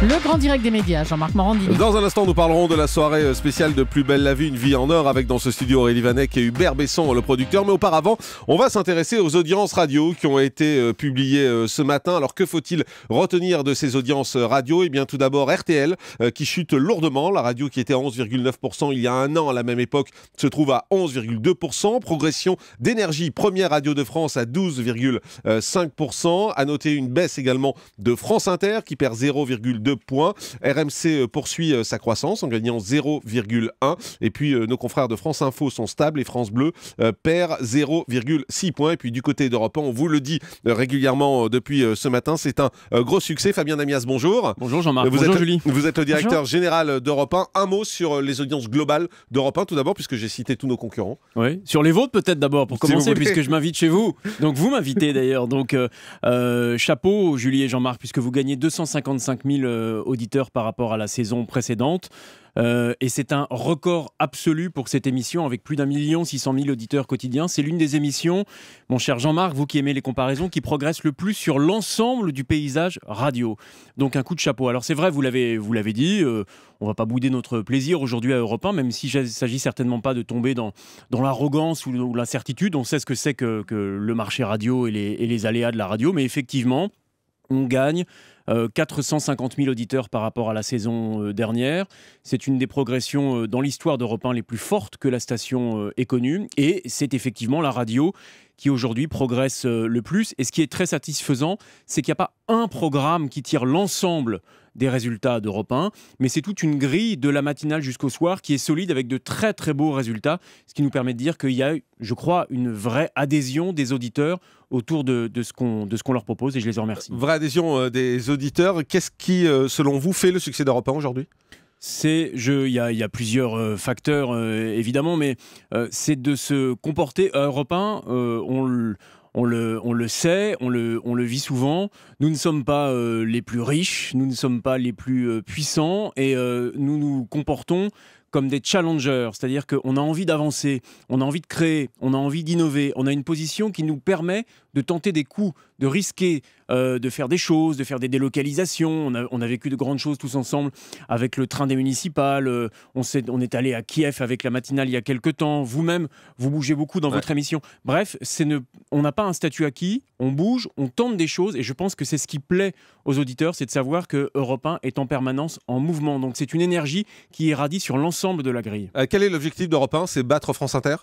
Le grand direct des médias, Jean-Marc Morandini. Dans un instant, nous parlerons de la soirée spéciale de Plus belle la vie, une vie en or, avec dans ce studio Aurélie Vanek et Hubert Besson, le producteur. Mais auparavant, on va s'intéresser aux audiences radio qui ont été publiées ce matin. Alors que faut-il retenir de ces audiences radio ? Eh bien, tout d'abord, RTL qui chute lourdement. La radio qui était à 11,9% il y a un an à la même époque se trouve à 11,2%. Progression d'Énergie, première radio de France, à 12,5%. À noter une baisse également de France Inter qui perd 0,2 points. RMC poursuit sa croissance en gagnant 0,1. Et puis nos confrères de France Info sont stables et France Bleu perd 0,6 points. Et puis du côté d'Europe 1, on vous le dit régulièrement depuis ce matin, c'est un gros succès. Fabien Damias, bonjour. Bonjour Jean-Marc, bonjour Julie. Vous êtes le directeur général d'Europe 1. Un mot sur les audiences globales d'Europe 1 tout d'abord, puisque j'ai cité tous nos concurrents. Oui, sur les vôtres peut-être d'abord pour commencer, puisque je m'invite chez vous. Donc vous m'invitez d'ailleurs. Donc chapeau Julie et Jean-Marc, puisque vous gagnez 255 000 auditeurs par rapport à la saison précédente. Et c'est un record absolu pour cette émission avec plus d'1 600 000 auditeurs quotidiens. C'est l'une des émissions, mon cher Jean-Marc, vous qui aimez les comparaisons, qui progresse le plus sur l'ensemble du paysage radio. Donc un coup de chapeau. Alors c'est vrai, vous l'avez dit, on va pas bouder notre plaisir aujourd'hui à Europe 1, même s'il ne s'agit certainement pas de tomber dans l'arrogance ou l'incertitude. On sait ce que c'est que le marché radio et les aléas de la radio, mais effectivement, on gagne 450 000 auditeurs par rapport à la saison dernière. C'est une des progressions dans l'histoire d'Europe 1 les plus fortes que la station ait connues. Et c'est effectivement la radio qui aujourd'hui progresse le plus. Et ce qui est très satisfaisant, c'est qu'il n'y a pas un programme qui tire l'ensemble des résultats d'Europe 1, mais c'est toute une grille de la matinale jusqu'au soir qui est solide avec de très très beaux résultats, ce qui nous permet de dire qu'il y a, je crois, une vraie adhésion des auditeurs autour de ce qu'on leur propose, et je les en remercie. Vraie adhésion des auditeurs. Qu'est-ce qui, selon vous, fait le succès d'Europe 1 aujourd'hui ? Il y a plusieurs facteurs, évidemment, mais c'est de se comporter à Europe 1, on le sait, on le vit souvent. Nous ne sommes pas les plus riches, nous ne sommes pas les plus puissants, et nous nous comportons comme des challengers, c'est-à-dire qu'on a envie d'avancer, on a envie de créer, on a envie d'innover, on a une position qui nous permet de tenter des coups, de risquer, de faire des choses, de faire des délocalisations. On a vécu de grandes choses tous ensemble avec le train des municipales, on est allé à Kiev avec la matinale il y a quelques temps, vous-même, vous bougez beaucoup dans votre émission. Bref, on n'a pas un statut acquis, on bouge, on tente des choses, et je pense que c'est ce qui plaît aux auditeurs, c'est de savoir que Europe 1 est en permanence en mouvement. Donc c'est une énergie qui irradie sur l'ensemble de la grille. Quel est l'objectif d'Europe 1 ? C'est battre France Inter ?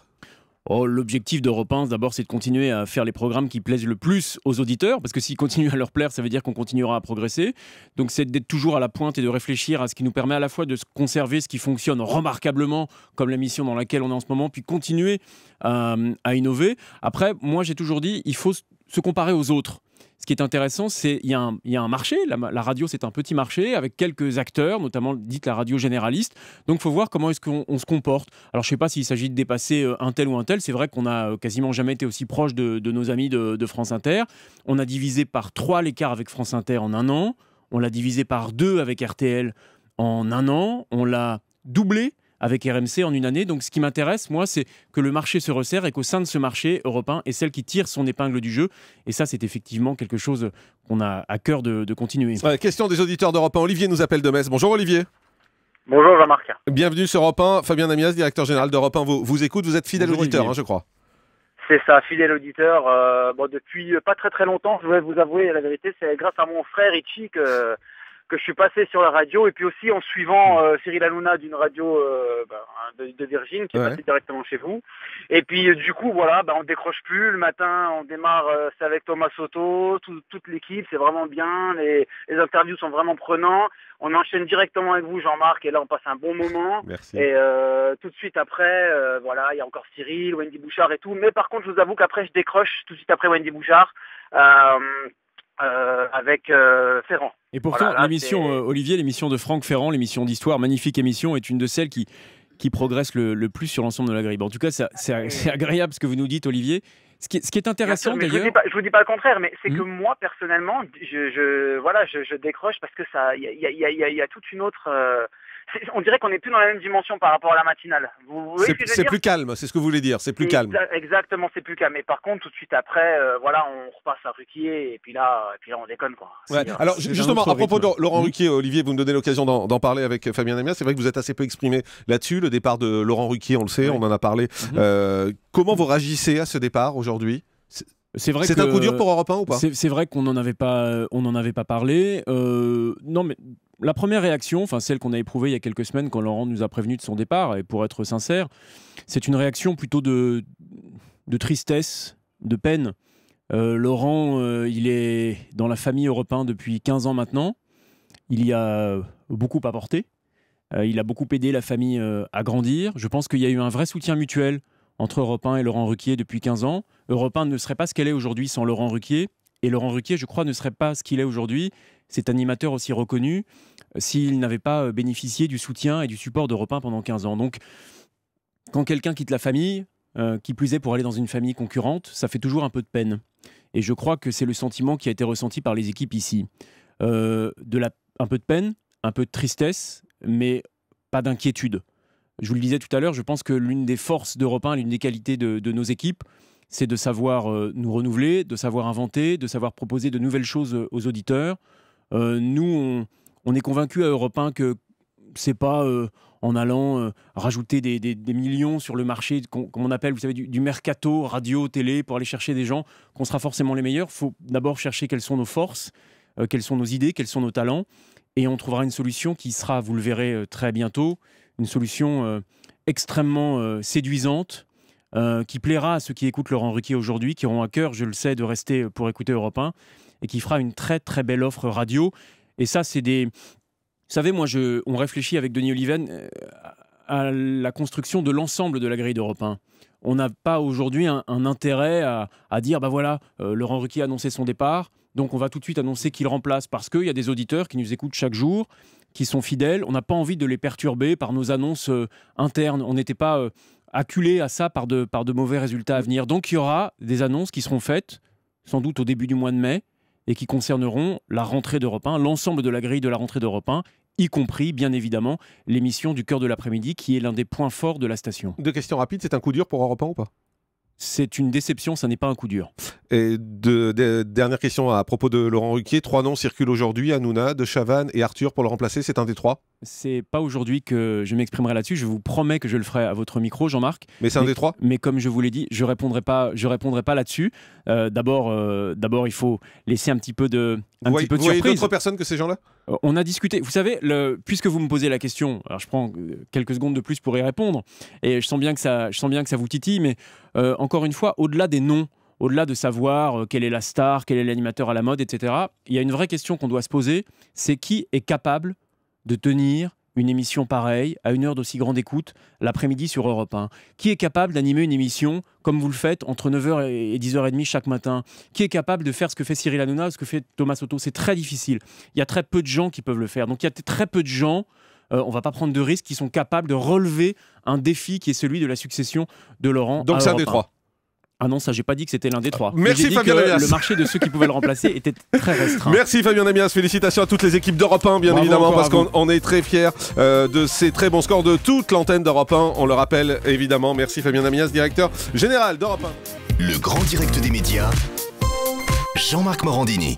L'objectif d'Europe 1, d'abord, c'est de continuer à faire les programmes qui plaisent le plus aux auditeurs, parce que s'ils continuent à leur plaire, ça veut dire qu'on continuera à progresser. Donc c'est d'être toujours à la pointe et de réfléchir à ce qui nous permet à la fois de conserver ce qui fonctionne remarquablement, comme la mission dans laquelle on est en ce moment, puis continuer à innover. Après, moi j'ai toujours dit, il faut se comparer aux autres. Ce qui est intéressant, c'est qu'il y a un marché. La radio, c'est un petit marché avec quelques acteurs, notamment dite la radio généraliste. Donc, il faut voir comment est-ce qu'on se comporte. Alors, je ne sais pas s'il s'agit de dépasser un tel ou un tel. C'est vrai qu'on n'a quasiment jamais été aussi proche de nos amis de France Inter. On a divisé par 3 l'écart avec France Inter en un an. On l'a divisé par 2 avec RTL en un an. On l'a doublé avec RMC en une année. Donc ce qui m'intéresse, moi, c'est que le marché se resserre et qu'au sein de ce marché, Europe 1 est celle qui tire son épingle du jeu. Et ça, c'est effectivement quelque chose qu'on a à cœur de continuer. Question des auditeurs d'Europe 1. Olivier nous appelle de Metz. Bonjour Olivier. Bonjour Jean-Marc. Bienvenue sur Europe 1. Fabien Damias, directeur général d'Europe 1, vous écoute. Vous êtes fidèle auditeur, je crois. C'est ça, fidèle auditeur. Depuis pas très très longtemps, je vais vous avouer la vérité, c'est grâce à mon frère Itchi que je suis passé sur la radio, et puis aussi en suivant Cyril Hanouna d'une radio de Virgin qui est passé directement chez vous. Et puis du coup voilà, on décroche plus, le matin on démarre, c'est avec Thomas Soto, toute l'équipe, c'est vraiment bien, les interviews sont vraiment prenants, on enchaîne directement avec vous Jean-Marc, et là on passe un bon moment. Merci. Et tout de suite après, il y a encore Cyril, Wendy Bouchard et tout, mais par contre je vous avoue qu'après je décroche tout de suite après Wendy Bouchard avec Ferrand. Et pourtant, l'émission, Olivier, l'émission de Franck Ferrand, l'émission d'histoire, magnifique émission, est une de celles qui progresse le plus sur l'ensemble de la grille. En tout cas, c'est agréable ce que vous nous dites, Olivier. Ce qui est intéressant d'ailleurs... Je vous dis pas le contraire, mais c'est que moi, personnellement, je décroche parce que il y a toute une autre... on dirait qu'on n'est plus dans la même dimension par rapport à la matinale. Vous voyez ce que je veux C'est dire? plus calme, c'est ce que vous voulez dire, c'est plus calme. Exactement, c'est plus calme. Mais par contre, tout de suite après, voilà, on repasse à Ruquier et puis là on déconne, quoi. Ouais. Alors justement, à propos de Laurent Ruquier, Olivier, vous me donnez l'occasion d'en parler avec Fabien Amias. C'est vrai que vous êtes assez peu exprimé là-dessus. Le départ de Laurent Ruquier, on le sait, on en a parlé. Comment vous réagissez à ce départ aujourd'hui? C'est un coup dur pour Europe 1 ou pas? C'est vrai qu'on n'en avait pas parlé. Non, mais la première réaction, enfin celle qu'on a éprouvée il y a quelques semaines quand Laurent nous a prévenu de son départ, et pour être sincère, c'est une réaction plutôt de tristesse, de peine. Laurent, il est dans la famille Europe 1 depuis 15 ans maintenant. Il y a beaucoup apporté. Il a beaucoup aidé la famille à grandir. Je pense qu'il y a eu un vrai soutien mutuel entre Europe 1 et Laurent Ruquier depuis 15 ans. Europe 1 ne serait pas ce qu'elle est aujourd'hui sans Laurent Ruquier. Et Laurent Ruquier, je crois, ne serait pas ce qu'il est aujourd'hui, cet animateur aussi reconnu, s'il n'avait pas bénéficié du soutien et du support d'Europe 1 pendant 15 ans. Donc, quand quelqu'un quitte la famille, qui plus est pour aller dans une famille concurrente, ça fait toujours un peu de peine. Et je crois que c'est le sentiment qui a été ressenti par les équipes ici. Un peu de peine, un peu de tristesse, mais pas d'inquiétude. Je vous le disais tout à l'heure, je pense que l'une des forces d'Europe 1, l'une des qualités de nos équipes, c'est de savoir nous renouveler, de savoir inventer, de savoir proposer de nouvelles choses aux auditeurs. Nous, on est convaincus à Europe 1 que c'est pas en allant rajouter des millions sur le marché, comme on appelle, vous savez, du mercato, radio, télé, pour aller chercher des gens, qu'on sera forcément les meilleurs. Il faut d'abord chercher quelles sont nos forces, quelles sont nos idées, quels sont nos talents, et on trouvera une solution qui sera, vous le verrez très bientôt, une solution extrêmement séduisante, qui plaira à ceux qui écoutent Laurent Ruquier aujourd'hui, qui auront à cœur, je le sais, de rester pour écouter Europe 1, et qui fera une très très belle offre radio. Et ça, c'est des... Vous savez, moi, on réfléchit avec Denis Oliven à la construction de l'ensemble de la grille d'Europe 1. On n'a pas aujourd'hui un intérêt à dire, bah voilà, Laurent Ruquier a annoncé son départ, donc on va tout de suite annoncer qu'il remplace, parce qu'il y a des auditeurs qui nous écoutent chaque jour, qui sont fidèles. On n'a pas envie de les perturber par nos annonces internes. On n'était pas acculés à ça par de mauvais résultats à venir. Donc il y aura des annonces qui seront faites, sans doute au début du mois de mai, et qui concerneront la rentrée d'Europe 1, l'ensemble de la grille de la rentrée d'Europe 1, y compris, bien évidemment, l'émission du cœur de l'après-midi, qui est l'un des points forts de la station. Deux questions rapides, c'est un coup dur pour Europe 1 ou pas? C'est une déception, ça n'est pas un coup dur. Et dernière question à propos de Laurent Ruquier. 3 noms circulent aujourd'hui, Hanouna, De Chavannes et Arthur pour le remplacer. C'est un des 3? C'est pas aujourd'hui que je m'exprimerai là-dessus. Je vous promets que je le ferai à votre micro, Jean-Marc. Mais c'est un des 3? Mais comme je vous l'ai dit, je répondrai pas là-dessus. D'abord, il faut laisser un petit peu de surprise. Vous voyez d'autres personnes que ces gens-là? On a discuté. Vous savez, puisque vous me posez la question, alors je prends quelques secondes de plus pour y répondre, et je sens bien que ça vous titille, mais encore une fois, au-delà des noms, au-delà de savoir quelle est la star, quel est l'animateur à la mode, etc., il y a une vraie question qu'on doit se poser, c'est qui est capable de tenir une émission pareille, à une heure d'aussi grande écoute, l'après-midi sur Europe 1? Qui est capable d'animer une émission comme vous le faites entre 9h et 10h30 chaque matin? Qui est capable de faire ce que fait Cyril Hanouna, ce que fait Thomas Soto? C'est très difficile. Il y a très peu de gens qui peuvent le faire. Donc il y a très peu de gens, on ne va pas prendre de risques, qui sont capables de relever un défi qui est celui de la succession de Laurent. Donc c'est un des 3? Ah non, ça, j'ai pas dit que c'était l'un des 3. Merci Fabien Amias. Le marché de ceux qui pouvaient le remplacer était très restreint. Merci Fabien Amias. Félicitations à toutes les équipes d'Europe 1, bien évidemment, parce qu'on est très fiers de ces très bons scores de toute l'antenne d'Europe 1. On le rappelle, évidemment. Merci Fabien Amias, directeur général d'Europe 1. Le grand direct des médias, Jean-Marc Morandini.